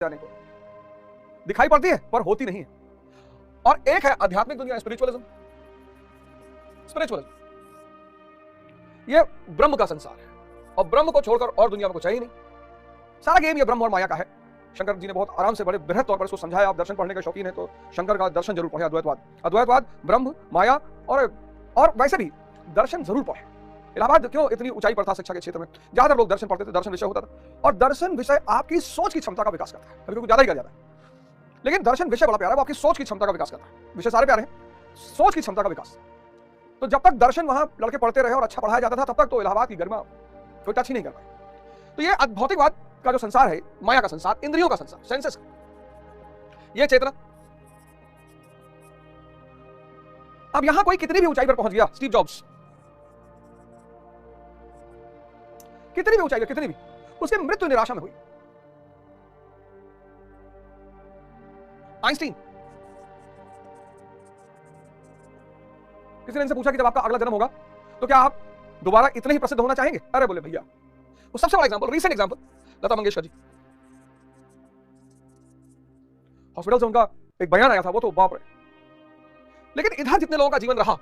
जाने को दिखाई पड़ती है पर होती नहीं है। और एक है आध्यात्मिक दुनिया, स्पिरिचुअलिज्म। ये ब्रह्म का संसार है और ब्रह्म को छोड़कर और दुनिया में कुछ है ही नहीं। सारा गेम ये ब्रह्म और माया का है। शंकर जी ने बहुत आराम से बड़े बृहद तौर पर इसको समझाया। आप दर्शन पढ़ने के शौकीन है तो शंकर का दर्शन जरूर पढ़े। अद्वैतवाद ब्रह्म माया और वैसे भी दर्शन जरूर पढ़े। इलाहाबाद क्यों इतनी ऊंचाई पर था शिक्षा के क्षेत्र में? ज्यादातर लोग दर्शन पढ़ते थे, दर्शन विषय होता था। और दर्शन विषय आपकी सोच की क्षमता का विकास करता है, कभी कभी ज्यादा ही कर जाता है, लेकिन दर्शन विषय बड़ा प्यारा है, वो आपकी सोच की क्षमता का विकास करता है। विषय सारे प्यारे हैं, सोच की क्षमता का विकास। तो जब तक दर्शन वहां लड़के पढ़ते रहे और अच्छा पढ़ाया जाता था, तब तक तो इलाहाबाद की गरिमा कोई टच ही नहीं कर पाए। तो ये भौतिकवाद का जो संसार है, माया का संसार, इंद्रियों का संसार, सेंसेस, ये चेतना। अब यहां कोई कितनी भी ऊंचाई पर पहुंच गया, स्टीव जॉब्स, कितनी भी ऊंचाई पर, कितनी भी, उसकी मृत्यु निराशा में हुई। आइंस्टीन, किसी ने इनसे पूछा कि जब आपका अगला जन्म होगा तो क्या आप दोबारा इतने ही प्रसिद्ध होना चाहेंगे? अरे बोले भैया, वो सबसे बड़ा example, recent example, Lata Mangeshkar ji. Hospital से उनका एक बयान आया था, वो तो बाप रे। लेकिन इधर जितने लोगों का जीवन रहा,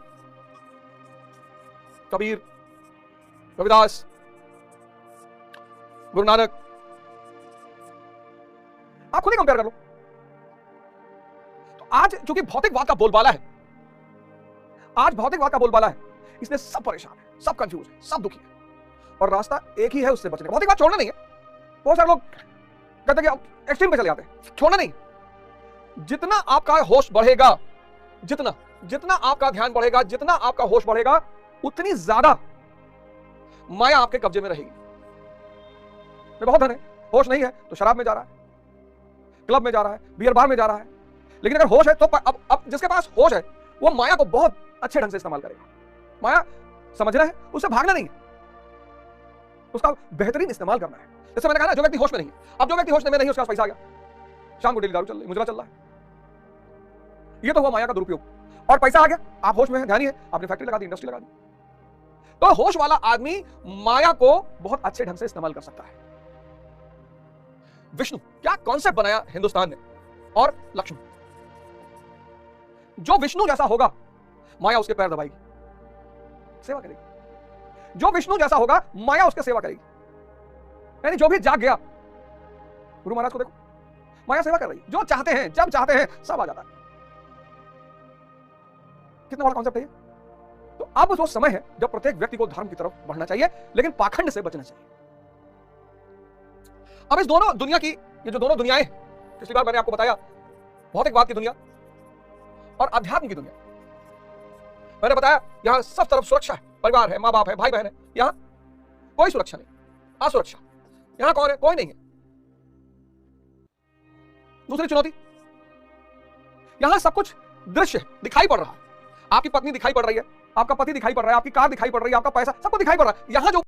कबीर, रविदास, गुरु नानक, आप खुद ही कंपेयर कर लो। तो आज चूंकि भौतिकवाद का बोलबाला है, इसलिए सब परेशान है, सब कंफ्यूज है, सब दुखी है, और रास्ता एक ही है उससे बचने का। भौतिकवाद छोड़ना नहीं है। बहुत सारे लोग कहते हैं कि एक्सट्रीम पे चले जाते हैं, छोड़ना नहीं। जितना आपका होश बढ़ेगा, जितना आपका ध्यान बढ़ेगा, जितना आपका होश बढ़ेगा, उतनी ज्यादा माया आपके कब्जे में रहेगी। बहुत धन है, होश नहीं है तो शराब में जा रहा है, क्लब में जा रहा है, बियर बार में जा रहा है। लेकिन अगर होश है तो अब जिसके पास होश है वो माया को बहुत अच्छे ढंग से इस्तेमाल करेगा। माया समझना है, उससे भागना नहीं है, उसका बेहतरीन इस्तेमाल करना है। जैसे मैंने कहा ना, जो व्यक्ति होश में नहीं है, अब जो व्यक्ति होश में नहीं, उसके पास पैसा आ गया, शाम को डेली दारू चल रही, मुजरा चल रहा है, ये तो हुआ माया का दुरुपयोग। और पैसा आ गया, आप होश में हैं, ध्यान ही है, आपने फैक्ट्री लगा दी, इंडस्ट्री लगा दी। तो होश वाला आदमी माया को बहुत अच्छे ढंग से इस्तेमाल कर सकता है। विष्णु, क्या कॉन्सेप्ट बनाया हिंदुस्तान ने, और लक्ष्मण। जो विष्णु जैसा होगा, माया उसके पैर दबाएगी, सेवा करेगी। जो विष्णु जैसा होगा, माया उसके सेवा करेगी। यानी जो भी जाग गया, गुरु महाराज को देखो, माया सेवा कर रही है। जो चाहते हैं, जब चाहते हैं, सब आ जाता है। कितना बड़ा कॉन्सेप्ट है ये। तो अब वो समय है जब प्रत्येक व्यक्ति को धर्म की तरफ बढ़ना चाहिए, लेकिन पाखंड से बचना चाहिए। अब इस दोनों दुनिया की, ये जो दोनों दुनियाएं, पिछली बार मैंने आपको बताया, भौतिकवाद की दुनिया और अध्यात्म की दुनिया। मैंने बताया यहां सब तरफ सुरक्षा है, परिवार है, मां बाप है, भाई बहन है। यहां कोई सुरक्षा नहीं, असुरक्षा। यहां कौन है? कोई नहीं है। दूसरी चुनौती, यहां सब कुछ दृश्य दिखाई पड़ रहा है। आपकी पत्नी दिखाई पड़ रही है, आपका पति दिखाई पड़ रहा है, आपकी कार दिखाई पड़ रही है, आपका पैसा, सब कुछ दिखाई पड़ रहा है। यहां जो